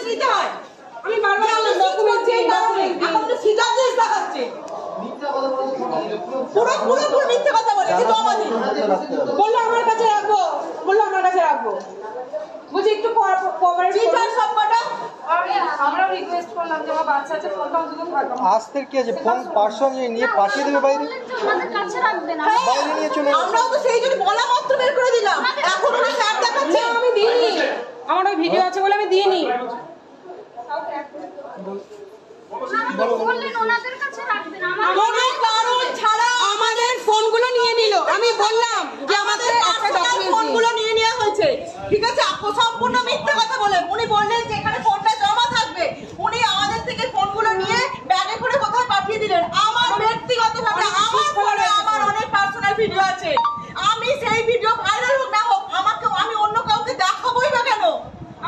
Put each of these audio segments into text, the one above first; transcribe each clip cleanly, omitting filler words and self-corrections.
List নিতে হয়। আমি বারবার ডকুমেন্ট চেক করছি, এখন তো সিজার লিস্ট দেখাচ্ছে। পুরো মিথ্যে কথা বলে কিন্তু আমাদের বললো আমার কাছে রাখবো, বুঝি একটু কোঅপারেটিভ সব কটা। আমরা রিকোয়েস্ট করলাম যে আমার বাচ্চা আছে, ফোনটা অন্তত থাকবে। আসতে কি আছে, ফোন পার্সোনালি নিয়ে পাঠিয়ে দেবে বাইরে, আমাদের কাছে রাখবে না, বাইরে নিয়ে চলে যাবে। আমরাও তো সেই জন্য বলা মাত্র বের করে দিলাম, এখন ওরা স্যার দেখাচ্ছে। আমি দিইনি, আমার ওই ভিডিও আছে বলে আমি দিইনি। বললেন ওনাদের কাছে রাখবে না, কোনো কারণ ছাড়া আমাদের ফোনগুলো নিয়ে নিল। আমি বললাম যে আমাদের ফোনগুলো নিয়ে নেওয়া হয়েছে, ঠিক আছে? সম্পূর্ণ মিথ্যে কথা বলে উনি বললেন যে এখানে ফোনটা জমা থাকবে। উনি আমাদের থেকে ফোনগুলো নিয়ে ব্যাগে করে কোথায় পাঠিয়ে দিলেন। আমার ব্যক্তিগতভাবে আমার ফোনে আমার অনেক পার্সোনাল ভিডিও আছে, আমি সেই ভিডিও ভাইরাল হোক না হোক আমি অন্য কাউকে দেখাবোই বা কেন?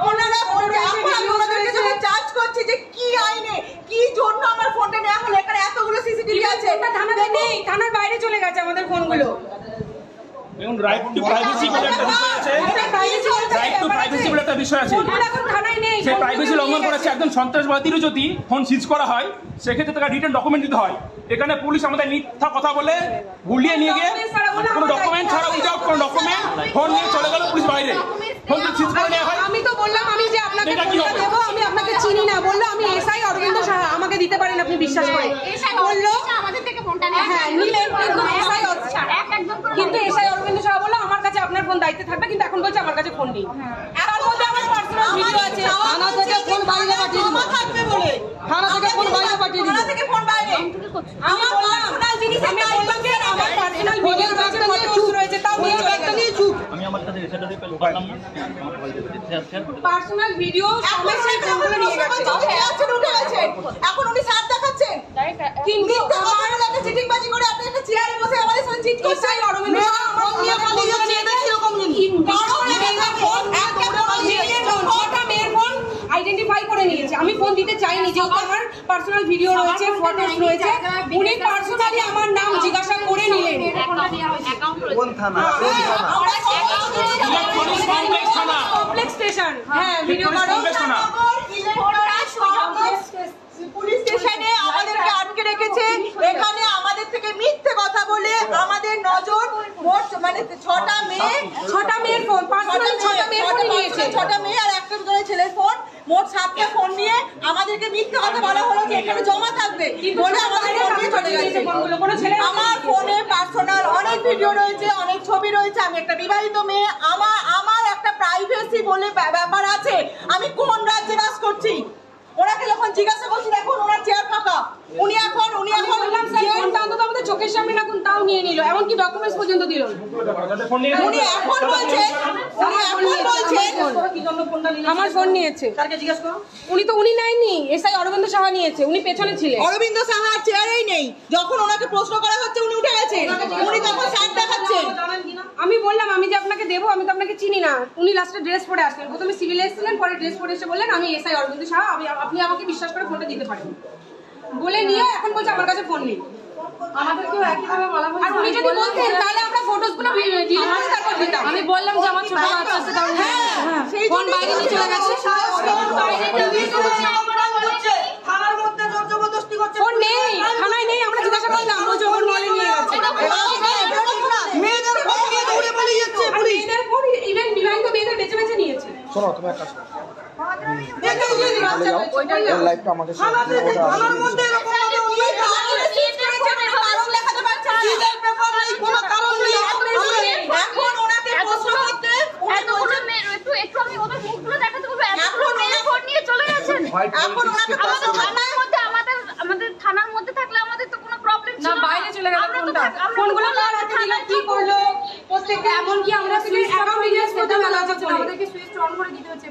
ওনারা বলছে এখন আমি ওনাদেরকে যখন চার্জ করছি যে কি আইনে কি জন্য আমার ফোনটা নেওয়া হলো, এখানে এতগুলো সিসিটিভি আছে। থানাতে নেই, থানার বাইরে চলে গেছে আমাদের ফোনগুলো। দেখুন, রাইট টু প্রাইভেসি বলে একটা বিষয় আছে, রাইট টু প্রাইভেসি বলে একটা বিষয় আছে। সেই প্রাইভেসি লঙ্ঘন করেছে। একজন সন্ত্রাসবাদীরও যদি ফোন সিজ করা হয় সেক্ষেত্রে তাকে রিটার্ন ডকুমেন্ট দিতে হয়। এখানে পুলিশ আমাদের মিথ্যা কথা বলে ভুলিয়ে নিয়ে গিয়ে কোনো ডকুমেন্ট ছাড়া উইদাউট কোনো ডকুমেন্ট ফোন নিয়ে চলে গেল পুলিশ বাইরে। ফোন সিজ করে নেওয়া হয়। আমি তো বললাম আমি যে আপনাকে ফোনটা দেবো, আমি আপনাকে চিনি না। বললো আমি এসআই অরবিন্দ সাহা, আমাকে দিতে পারেন আপনি, বিশ্বাস করে বললো আমাদের থেকে ফোনটা নিয়ে। হ্যাঁ নিলেন, কিন্তু এসআই অরবিন্দ সাহা বললো আমার কাছে আপনার ফোন দায়িত্বে থাকবে, কিন্তু এখন বলছে আমার কাছে ফোন নেই। তার মধ্যে আমার পার্সোনাল ভিডিও আছে, থানা থেকে ফোন বাইরে পাঠিয়ে দিল, থাকবে বলে থানা থেকে ফোন বাইরে পাঠিয়ে দিল, থানা থেকে ফোন বাইরে। আমার পার্সোনাল জিনিস আমি বললাম যে আমার পার্সোনাল ভিডিও রয়েছে, ফটোস রয়েছে, তাও নিয়ে চলে গেছে। চুপ, আমি আমার কাছে রিসেন্ট দিয়ে পেলাম না, পার্সোনাল ভিডিও সমস্ত ফোনগুলো নিয়ে গেছে। উঠে গেছে, এখন উনি স্যার দেখাচ্ছেন। কিন্তু আমার একটা চিটিংবাজি করে আপনি একটা চেয়ারে বসে আমাদের সাথে চিট করছেন। এসআই অরবিন্দ সাহা আমার নিয়ে পালিয়ে যাচ্ছে, এটা কিরকম আইডেন্টিফাই করে নিয়েছে। আমি ফোন দিতে চাইনি, যেহেতু আমার পার্সোনাল ভিডিও রয়েছে, ফটোস রয়েছে, উনি পার্সোনালি আমার নাম জিজ্ঞাসা করে নিলেন। কোন থানা? কমপ্লেক্স স্টেশন, হ্যাঁ ভিডিও করো। পুলিশ স্টেশনে আমাদেরকে আটকে রেখেছে, এখানে আমাদের থেকে মিথ্যে কথা বলে আমাদের নজর মোট মানে 6টা মেয়ের ফোন, পার্সোনাল 6টা মেয়ের ফোন নিয়েছে, 6টা মেয়ে আর একটা ছেলের ফোন, মোট 7টা ফোন নিয়ে আমাদেরকে মিথ্যে কথা বলা হলো যে এখানে জমা থাকবে বলে আমাদের ফোন নিয়ে চলে গেছে। আমার ফোনে পার্সোনাল অনেক ভিডিও রয়েছে, অনেক ছবি রয়েছে। আমি একটা বিবাহিত মেয়ে, আমার একটা প্রাইভেসি বলে ব্যাপার আছে। আমি কোন রাজ্যে বাস করছি ওনাকে যখন জিজ্ঞাসা করছি দেখুন ওনার চেয়ার ফাঁকা, উনি এখন বললাম স্যার ফোনটা অন্তত আমাদের চোখের সামনে রাখুন, তাও নিয়ে নিল, এমনকি ডকুমেন্টস পর্যন্ত দিল। উনি এখন বলছেন আমার ফোন নিয়েছে, উনি নেয়নি, এসআই অরবিন্দ সাহা নিয়েছে, উনি পেছনে ছিলেন। অরবিন্দ সাহার চেয়ারেই নেই, যখন ওনাকে প্রশ্ন করা হচ্ছে উনি উঠে গেছেন, উনি তখন স্যার দেখাচ্ছেন। আমি বললাম আমি যে আপনাকে দেবো, আমি তো আপনাকে চিনি না। উনি লাস্টে ড্রেস পরে আসলেন, প্রথমে সিভিল এসেছিলেন, পরে ড্রেস পরে এসে বললেন আমি এসআই অরবিন্দ সাহা, আপনি আমাকে বিশ্বাস করে ফোনটা দিতে পারেন বলে নিয়ে এখন বলছে আমার কাছে ফোন নেই। আমাদেরকেও একইভাবে বলা হয়েছে। আর উনি যদি বলতেন তাহলে আমরা ফটোসগুলো ডিলিট করে তারপর দিতাম। আমি বললাম যে আমার ছোট বাচ্চা আছে, তাও সেই ফোন বাইরে নিয়ে চলে গেছে, থানার মধ্যে জবরদস্তি করছে। ফোন নেই, থানায় নেই, আমরা জিজ্ঞাসা করলাম বলছে ওর মলে নিয়ে গেছে। মেয়েদের ফোন নিয়ে দৌড়ে পালিয়ে যাচ্ছে পুলিশ। মেয়েদের ফোন ইভেন বিবাহিত মেয়েদের বেছে বেছে নিয়েছে। শোনো, তুমি একটা কাজ করো, ওইটাই লাইভটা আমাদের সাথে থানার মধ্যে এরকম ভাবে উনি কারণ দেখাতে পারছে না, নিজের পেপার নেই, কোনো কারণ নেই। এখন ওনাকে প্রশ্ন করতে এতগুলো মেয়ে একটু আমি ওদের মুখগুলো দেখাতে বলবো, এতগুলো মেয়ে ফোন নিয়ে চলে গেছেন। এখন ওনাকে আমাদের থানার মধ্যে থাকলে আমাদের তো কোনো প্রবলেম ছিল না, বাইরে চলে গেল ফোনটা। ফোনগুলো কার হাতে দিল, কি করলো, প্রত্যেকটা এমনকি আমরা সুইচ অ্যাকাউন্ট ডিটেইলস পর্যন্ত মেলা আছে, আমাদেরকে সুইচ অন করে দিতে হচ্ছে,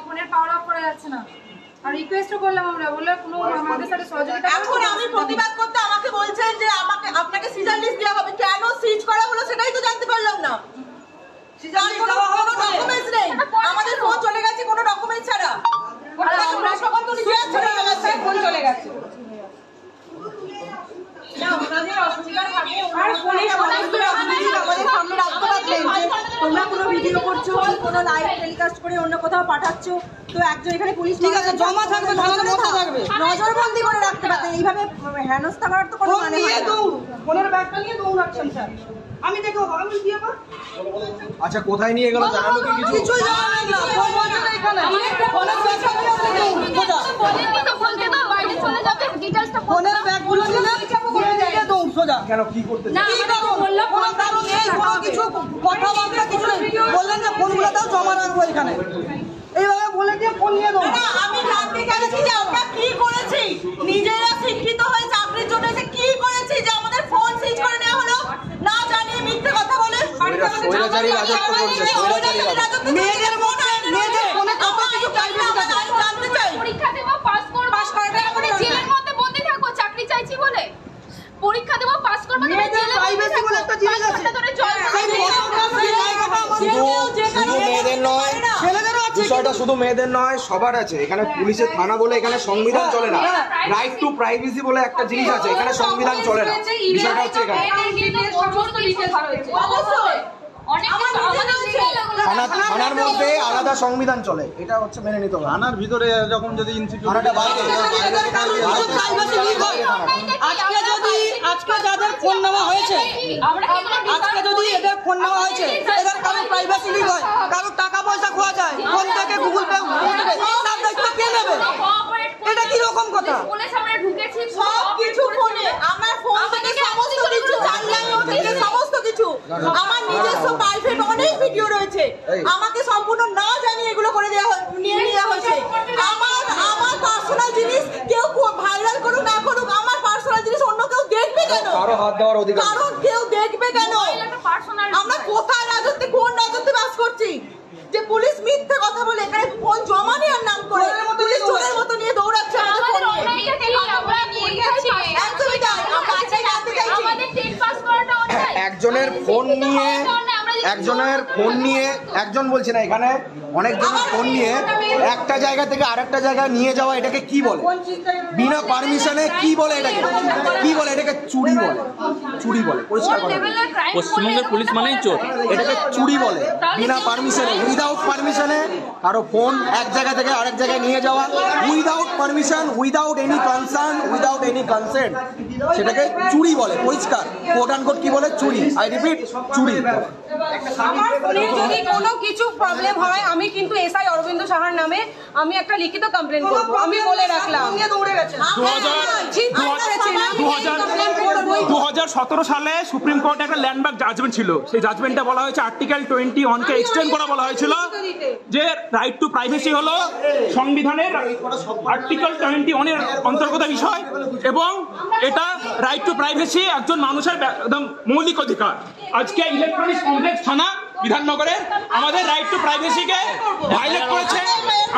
ফোনের পাওয়ার অফ করা যাচ্ছে না। আর রিকোয়েস্টও করলাম আমরা, বললে কোনো আমাদের সাথে সহযোগিতা। এখন আমি প্রতিবাদ করতে আমাকে বলছেন যে আপনাকে সিজার লিস্ট দেওয়া হবে, কেন সিজ করা হলো সেটাই তো জানতে পারলাম না। সিজার লিস্ট দেওয়া হলো, ডকুমেন্টস নেই, আমাদের ফোন চলে গেছে কোনো ডকুমেন্ট ছাড়া। আমরা সকাল তো রিচার্জ চলে গেছে, ফোন চলে গেছে। না ওনাদের অসুবিধা থাকে, আর ফোনে আমাদের সামনে রাখতে পারলেন যে তোমরা কোনো ভিডিও করছো, কোনো লাইভ টেলিকাস্ট করে অন্য কোথাও পাঠাচ্ছ, তো একজন এখানে পুলিশ ঠিক আছে, জমা থাকবে, থানার মধ্যে থাকবে। নজরবন্দি করে রাখতে পারতেন, এইভাবে হেনস্থা করার তো কোনো ফোন মানে নিয়ে হয় না। দৌড়, ফোনের ব্যাগটা নিয়ে দৌড়াচ্ছেন স্যার। আমি দেখো আমি দিয়ে পা আচ্ছা কোথায় নিয়ে গেল জানালো কি কিছু? কিছুই জানা না, ফোন বন্ধ এখানে। ফোনের ব্যাগটা নিয়ে আপনি দৌড়, সোজা। বলেননি তো বলতে দাও, বাইরে চলে যাবে, ডিটেইলসটা ফোনের ব্যাগগুলো নিয়ে দিয়ে দৌড়, সোজা। কেন কি করতে না, কি কারণ? কোনো কারণ নেই, কোনো কিছু কথাবার্তা কিছু নেই। বললেন যে ফোনগুলো দাও, জমা রাখবো এখানে। এইভাবে বলে দিয়ে ফোন নিয়ে দৌড়। না, আমি জানতে চাইছি যে আমরা কি করেছি, নিজেরা শিক্ষিত হয়ে চাকরির জন্য এসে কি করেছি যে আমাদের ফোন সিজ করে নেওয়া হলো, না জানিয়ে মিথ্যে কথা বলে। স্বৈরাচারী রাজত্ব করছে, স্বৈরাচারী রাজত্ব। মেয়েদের মধ্যে মেয়েদের ফোনে কত কিছু প্রাইভেসি থাকে। জানতে চাই। পরীক্ষা দেবো, পাস করবো, পাস করে তারপরে জেলের মধ্যে বন্দি থাকবো চাকরি চাইছি বলে। পরীক্ষা দেবো, পাস করবো, তারপরে মেয়েদের জেলের মধ্যে প্রাইভেসি বলে একটা জিনিস আছে। 5 ঘন্টা ধরে জল সেই জায়গাটা আমাদের শুধু মেয়েদের নয়, ছেলেদেরও আছে। বিষয়টা শুধু মেয়েদের নয়, সবার আছে। এখানে পুলিশের থানা বলে এখানে সংবিধান চলে না। রাইট টু প্রাইভেসি বলে একটা জিনিস আছে, এখানে সংবিধান চলে না। বিষয়টা হচ্ছে এখানে সমস্ত ডিটেইলস রয়েছে। অবশ্যই অনেক কিছু আমাদের থানার মধ্যে আলাদা সংবিধান চলে, এটা হচ্ছে মেনে নিতে হবে। থানার ভিতরে এরকম যদি ইনস্টিটিউট থানাটা বাইরে আজকে যাদের ফোন নেওয়া হয়েছে, আজকে যদি এদের ফোন নেওয়া হয়েছে, এদের কারো প্রাইভেসি লিক হয়, কারো টাকা পয়সা খোয়া যায়, ফোন থেকে গুগল পে তার দায়িত্ব কে নেবে? এটা কি রকম কথা? ফোনের সামনে ঢুকেছি, সব কিছু ফোনে, আমার ফোন থেকে সমস্ত কিছু জানলাম, থেকে সমস্ত কিছু আমার নিজস্ব প্রাইভেট অনেক ভিডিও রয়েছে, আমাকে সম্পূর্ণ না জানিয়ে এগুলো করে নিয়ে নেওয়া হয়েছে। আমার পার্সোনাল জিনিস কেউ ভাইরাল করুক না করুক, আমার পার্সোনাল জিনিস অন্য কেউ দেখবে কেন? কারো হাত দেওয়ার অধিকার নেই। কারণ কেউ দেখবে কেন? পার্সোনাল আমরা কোথায় রাজত্বে, কোন রাজত্বে বাস করছি যে পুলিশ মিথ্যে কথা বলে এখানে ফোন জমা নেওয়ার নাম করে পুলিশ চোরের মতো নিয়ে দৌড়াচ্ছে আমাদের ফোন নিয়ে। অন্যায়টা দেখি আমরা নিয়ে গেছি, একদমই তাই, আমরা সেটাই জানতে চাইছি। আমাদের 10 পাস করাটা অন্যায়। একজনের ফোন নিয়ে একজন বলছে না, এখানে অনেকজনের ফোন নিয়ে একটা জায়গা থেকে আরেকটা জায়গায় নিয়ে যাওয়া, এটাকে কি বলে? বিনা পারমিশনে কি বলে এটাকে? কি বলে এটাকে? চুরি বলে। চুরি বলে, পরিষ্কার করে। পশ্চিমবঙ্গের পুলিশ মানেই চোর। এটাকে চুরি বলে। বিনা পারমিশনে, উইদাউট পারমিশনে কারো ফোন এক জায়গা থেকে আরেক জায়গায় নিয়ে যাওয়া, without permission, without any concern, without any consent, সেটাকে চুরি বলে। পরিষ্কার কোট অ্যান্ড কোট কি বলে? চুরি। আই রিপিট, চুরি। আমার ফোনে যদি কোনো কিছু প্রবলেম হয়, আমি কিন্তু এসআই অরবিন্দ সাহার নামে আমি একটা লিখিত কমপ্লেন করব, আমি বলে রাখলাম। 2017 সালে সুপ্রিম কোর্টে একটা ল্যান্ডমার্ক জাজমেন্ট ছিল, সেই জাজমেন্টে বলা হয়েছে আর্টিকেল 21 কে এক্সটেন্ড করা বলা হয়েছিল যে রাইট টু প্রাইভেসি হলো সংবিধানের আর্টিকেল 21 এর অন্তর্গত বিষয়, এবং এটা রাইট টু প্রাইভেসি একজন মানুষের একদম মৌলিক অধিকার। আজকে ইলেকট্রনিক্স কমপ্লেক্স থানা বিধাননগরে আমাদের রাইট টু প্রাইভেসিকে ভায়োলেট করেছে,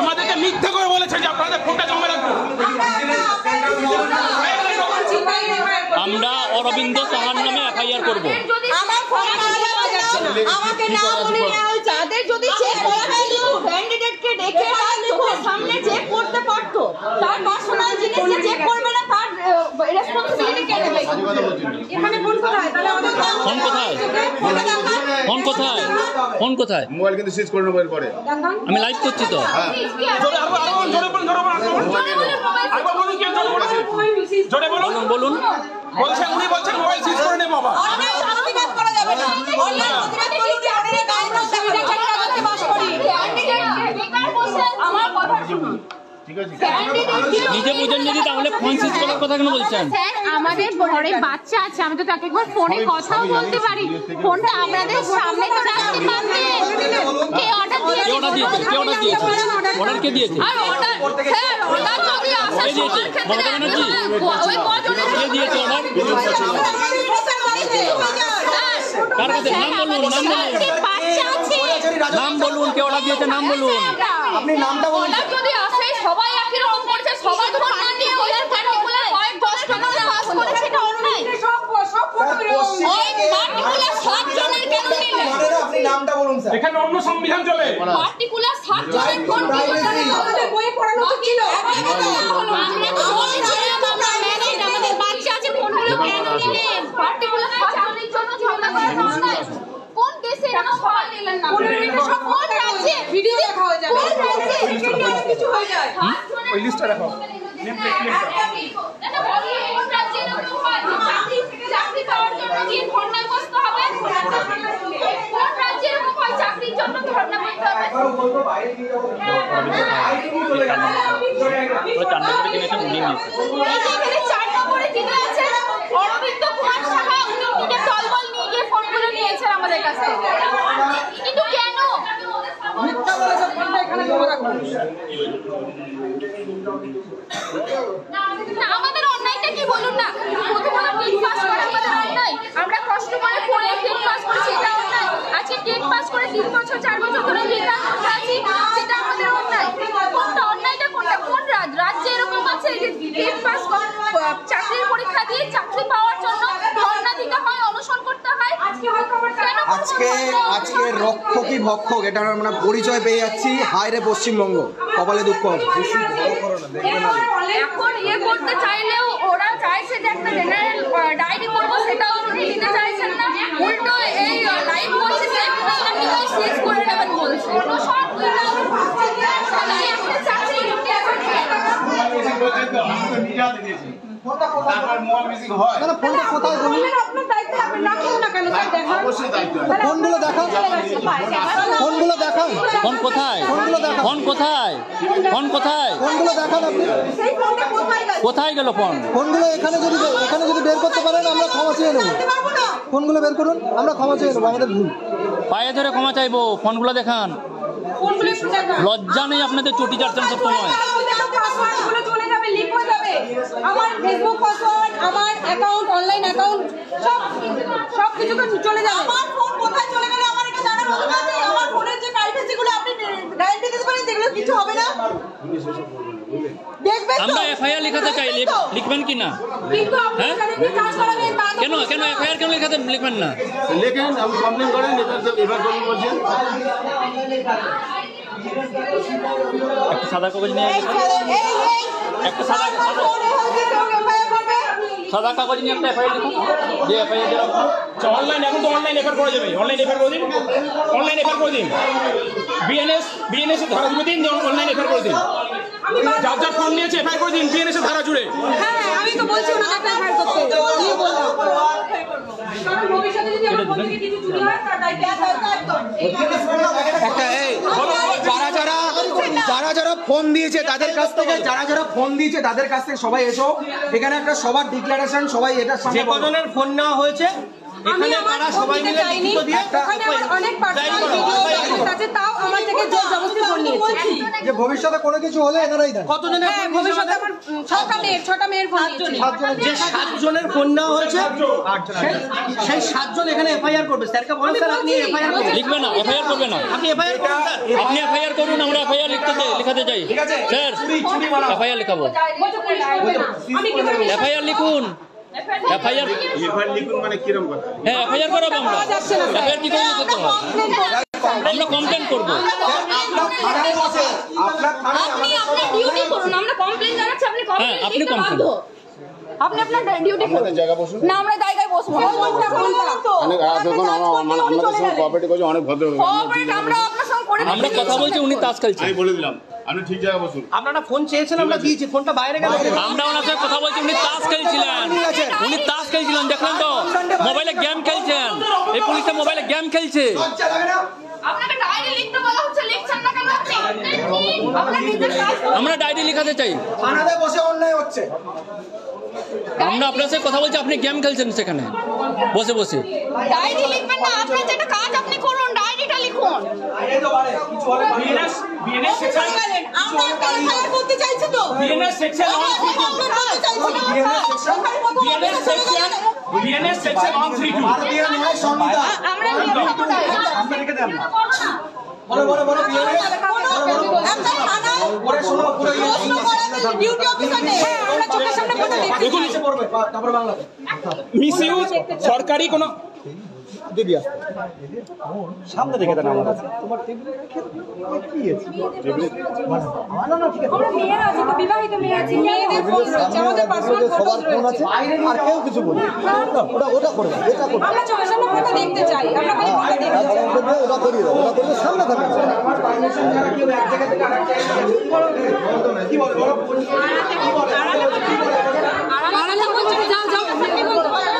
আমাদেরকে মিথ্যে করে বলেছে যে আপনাদের ফোনটা জমা রাখবো। আমরা অরবিন্দ সাহার নামে এফআইআর করব। আমার ফোন পাওয়া যাচ্ছে না, আমাকে না বলে নেওয়া হয়েছে। যাদের যদি চেক করা হয়, ক্যান্ডিডেটকে ডেকে তার চোখের সামনে চেক করতে পারতো, তার পার্সোনাল জিনিস যে চেক করবে না তার রেসপন্সিবিলিটি কে নেবে? এখানে ফোন কোথায়? তাহলে আমাদের ফোন কোথায়? ফোন কোথায়? ফোন কোথায়? মোবাইল কিন্তু সিজ করে মোবাইল পরে আমি লাইভ করছি তো। বলুন। বলছেন উনি বলছেন মোবাইল সিজ করে নেব বাবা। অনলাইন প্রতিবাদ করা যাবে না, অনলাইন প্রতিবাদ করলে উনি অনেক গায়ে দাও দাবি করে রাজত্বে বাস করি। বেকার বসে আমার কথা শুনুন। নিজে বুঝেন যদি তাহলে ফোন সিজ করার কথা কেন বলছেন? স্যার, আমাদের ঘরে বাচ্চা আছে, আমি তো তাকে একবার ফোনে কথাও বলতে পারি, ফোনটা আপনাদের সামনে তো রাখতে পারবেন। কে অর্ডার দিয়েছে? অর্ডার কে দিয়েছে? আর অর্ডার স্যার, অর্ডার যদি আসে কে দিয়েছে? মমতা ব্যানার্জি? ওই কজনের কে দিয়েছে অর্ডার? কার কাছে? নাম বলুন, নাম বলুন, বাচ্চা আছে, নাম বলুন, কে অর্ডার দিয়েছে নাম বলুন। আপনি নামটা বলুন। অর্ডার যদি আসে সবাই একই রকম করছে, সবাই ফোন না নিয়ে ওদের পার্টিকুলার কয়েক 10 টাকা পাস করে সেটা অন্যায়। ওই পার্টিকুলার 7 জনের কেন নিলেন? আপনি নামটা বলুন স্যার। এখানে অন্য সংবিধান চলে। পার্টিকুলার 7 জনের ফোন আমাদের বইয়ে পড়ানো তো ছিল। আমরা তো বলছিলাম আমরা ম্যারিড, আমাদের বাচ্চা আছে, ফোনগুলো কেন নিলেন? পার্টিকুলার 7 জনের জন্য ঝগড়া করা অন্যায়। কোন কেসে এটা সবাই নিলেন না? কোন রাজ্যে ভিডিও দেখা হয়ে যাবে অনেক কিছু হয়ে যায়। ওই লিস্টটা রাখো চাকরি পাওয়ার জন্য কি ধর্ণায় বসতে হবে? কোন রাজ্যে এরকম হয় চাকরির জন্য ধর্ণা করতে হবে? এখানে 4 নম্বরে জিতে আছে অরবিন্দ কুমার সাহা, উনি নিজের দলবল নিয়ে গিয়ে ফোনগুলো নিয়েছেন আমাদের কাছ থেকে। কিন্তু কেন? মিথ্যা বলেছে, ফোনটা এখানে জমা রাখো। না, আমাদের অন্যায়টা কি বলুন না? প্রথমত টেট পাস করা আমাদের অন্যায়, আমরা কষ্ট করে পড়ে টেট পাস করেছি, এটা অন্যায়। আজকে টেট পাস করে 3 বছর 4 বছর ধরে বেকার বসে আছি, সেটা আমাদের অন্যায়। কোনটা অন্যায়টা কোনটা? কোন রাজ্যে এরকম আছে যে টেট পাস চাকরির পরীক্ষা দিয়ে চাকরি পাওয়ার জন্য ধর্ণা দিতে হয়, অনশন করতে হয়? কেন? আজকে রক্ষকই ভক্ষক এটা আমরা পরিচয় পেয়ে যাচ্ছি। হায় রে পশ্চিমবঙ্গ, কপালে দুঃখ হবে। এখন করতে চাইলেও ওরা চাইছে যে একটা জেনারেল ডায়েরি করবো, সেটাও উনি নিতে চাইছেন না। উল্টো এই লাইভ করছে সিজ করে নেবেন বলছে। ফোনটা কোথায় বলুন? আপনার দায়িত্ব, আপনি রাখুন না কেন? তাই দেখান। ফোনগুলো দেখান, ফোনগুলো দেখান। ফোন কোথায়? ফোন কোথায়? ফোন কোথায়? ফোনগুলো দেখান আপনি। সেই ফোনটা কোথায় গেছে? কোথায় গেল ফোন? ফোনগুলো এখানে যদি বের করতে পারেন আমরা ক্ষমা চেয়ে নেবো। পারবো না। ফোনগুলো বের করুন, আমরা ক্ষমা চেয়ে নেবো, আমাদের ভুল। পায়ে ধরে ক্ষমা চাইবো, ফোনগুলো দেখান। ফোনগুলো একটু দেখান। লজ্জা নেই আপনাদের, চটি চাটছেন সব সময়। পাসওয়ার্ডগুলো চলে যাবে, লিক হয়ে যাবে। আমার ফেসবুক পাসওয়ার্ড, আমার অ্যাকাউন্ট, অনলাইন অ্যাকাউন্ট সব কিছু তো চলে যাবে। আমার ফোন কোথায় চলে গেল আমার এটা জানার অধিকার নেই। আমার ফোনের যে প্রাইভেসিগুলো আপনি গ্যারান্টি দিতে পারেন, দেখলে কিছু হবে না? দেখবেন তো? আমরা এফআইআর লিখাতে চাই, লিখবেন কি না? কিন্তু আপনি হ্যাঁ? জানেন কি কাজ করাবেন? কেন এফআইআর কেন লিখবেন না? লেখেন, আমি কমপ্লেন করেন, এবার করুন বলছেন। একটা সাদা কাগজ নিয়ে এই একটা সাদা ফোনে হচ্ছে কেউ এফআইআর করবে। সাদা কাগজ নিয়ে একটা এফআইআর লিখুন, যে এফআইআর দিলাম। অনলাইন, এখন তো অনলাইন এফআইআর করা যাবে। অনলাইন এফআইআর করে দিন, অনলাইন এফআইআর করে দিন। বিএনএস এর ধারা জুড়ে দিন, অনলাইন এফআইআর করে দিন। যার যার ফোন নিয়েছে এফআইআর করে দিন বিএনএস এর ধারা জুড়ে। হ্যাঁ, আমি তো বলছি ওনাকে একটা ফাইল করতে। দিয়ে বললাম। কারণ ভবিষ্যতে যদি আমার ফোন থেকে কিছু চুরি হয় তার দায়িত্ব একদম। একটা যারা ফোন দিয়েছে তাদের কাছ থেকে, তাদের কাছ থেকে সবাই এসো। এখানে একটা সবার ডিক্লারেশন, সবাই এটার সামনে কজনের ফোন নেওয়া হয়েছে আমি আমার ফোন দিতে চাইনি। ওখানে আমার অনেক পার্সোনাল ভিডিও আছে, তাও আমার থেকে জোর জবরদস্তি ফোন নিয়েছে। যে ভবিষ্যতে কোনো কিছু হলে এনারাই দেন। কতজনের হ্যাঁ, ফোন ভবিষ্যতে আমার 6টা মেয়ের ফোন নিয়েছে। যে 7 জনের ফোন নেওয়া হয়েছে, সেই 7 জন এখানে এফআইআর করবে। স্যারকে বলুন স্যার আপনি এফআইআর করবেন। লিখবে না, এফআইআর করবে না। আপনি এফআইআর করুন স্যার। আপনি এফআইআর করুন, আমরা এফআইআর লিখাতে চাই। স্যার এফআইআর লিখাবো, বলছে পুলিশ করবে না। আমি কি করে এফআইআর লিখুন। এফআইআর লিখুন মানে কিরম কথা? হ্যাঁ, এফআইআর করাবো আমরা। এফআইআর কি করে লিখতে হয়? আমরা কমপ্লেন করবো। আপনি আপনার ডিউটি করুন, আমরা কমপ্লেন জানাচ্ছি, আপনি হ্যাঁ, কমপ্লেন আপনি লিখতে complain। বাধ্য। আপনি আপনার ডিউটি করুন। জায়গা বসুন। না, আমরা জায়গায় বসবো না। অনেক আমাদের সঙ্গে কোঅপারেট করছে, অনেক ভদ্র। কোঅপারেট আমরা আপনার সঙ্গে করে আমরা কথা বলছি, উনি তাস খেলছেন। আমি বলে দিলাম, আপনি ঠিক জায়গা বসুন। আপনারা ফোন চেয়েছেন, আমরা দিয়েছি। ফোনটা বাইরে গেল। আমরা ওনার সাথে কথা বলছি, উনি তাস খেলছিলেন। দেখলেন তো, মোবাইলে গেম খেলছেন। এই পুলিশটা মোবাইলে গেম খেলছে। আপনাকে ডায়েরি লিখতে বলা হচ্ছে, লিখছেন না কেন আপনি? আপনার নিজের কাজ আমরা ডায়েরি লিখাতে চাই। থানাতে বসে অন্যায় হচ্ছে। আমরা আপনার সাথে কথা বলছি, আপনি গেম খেলছেন সেখানে বসে বসে। ডায়েরি লিখবেন না, আপনার যেটা কাজ আপনি করুন, ডায়েরিটা লিখুন। বিএনএস সেকশন আমরা একটা এফআইআর করতে চাইছি তো। বিএনএস সেকশন বিএনএস সেকশন 132 ভারতীয় ন্যায় সংহিতা। আমরা লিখে দেবো ডায়েরি। বড় বিএনএস একটা থানায় প্রশ্ন করার ডিউটি অফিসার নেই। আমরা চোখের সামনে ফটো দেখি। দেখুন, পড়বে, তারপর বাংলাতে। মিসইউজ সরকারি কোনো দিদি আসতে সামনে রেখে দেন আমার কাছে তোমার কি আছে আমরা মেয়েরা আছি তো, বিবাহিত মেয়ে আছি, মেয়েদের ফোন রয়েছে, আমাদের পার্সোনাল সবার ফটো ফোন আছে আর কেউ কিছু বলবে ওটা করবে এটা করবে আমরা চোখের সামনে ফটো দেখতে চাই, আমরা খালি ফটো দেখতে চাই। ওটা করিয়ে দাও ওটা করবে সামনে থাকবে আড়ালে বলছে, যাও যাও আপনি বলতে পারেন।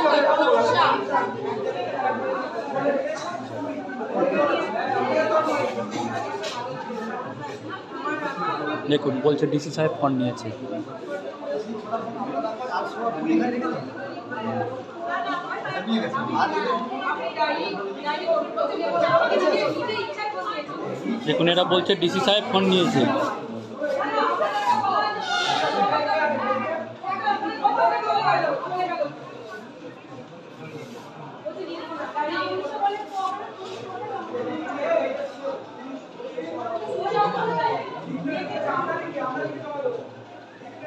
দেখুন বলছে ডিসি সাহেব ফোন নিয়েছে। দেখুন এরা বলছে ডিসি সাহেব ফোন নিয়েছে।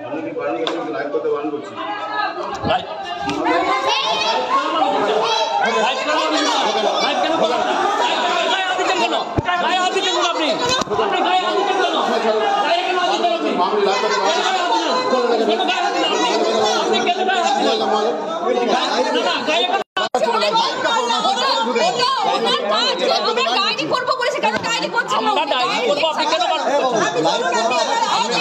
আমি কি পারিনি লাইভ করতে বারণ করছি লাইভ কেন করলেন? গায়ে হাত দিচ্ছেন কেন? গায়ে হাত দিচ্ছেন কেন আপনি? আপনি গায়ে হাত দিচ্ছেন কেন? গায়ে কেন হাত দিচ্ছেন আপনি? আমি লাইভ করতে বারণ কেন গায়ে হাত দিলেন আপনি? আপনি কেন গায়ে হাত দিলেন? না না গায়ে কেন? আমরা ডায়েরি করবো বলেছে, কেন ডায়েরি করছেন না? আমরা ডায়েরি করবো, আপনি কেন পারছেন? আপনি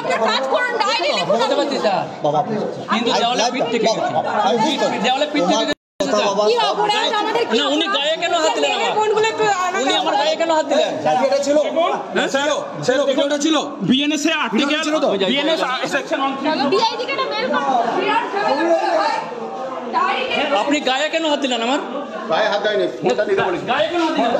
আপনার কাজ করুন, ডায়েরি লিখুন। বুঝতে পারছি স্যার, কিন্তু দেওয়ালে পিঠ থেকে গেছে, দেওয়ালে পিঠ থেকে গেছে। কি অপরাধ আমাদের, কি না উনি গায়ে কেন হাত দিলেন আমার? ফোনগুলো একটু উনি আমার গায়ে কেন হাত দিলেন? এটা ছিল হ্যাঁ স্যার ছিল ভিডিওটা ছিল বিএনএস এ আর্টিকেল ছিল তো? বিএনএস সেকশন 1 ডিআইডি কেন বের করুন। আপনি গায়ে কেন হাত দিলেন আমার? গায়ে হাত দেয়নি ফোনটা নিতে বলেছি গায়ে কেন হাত দিলেন?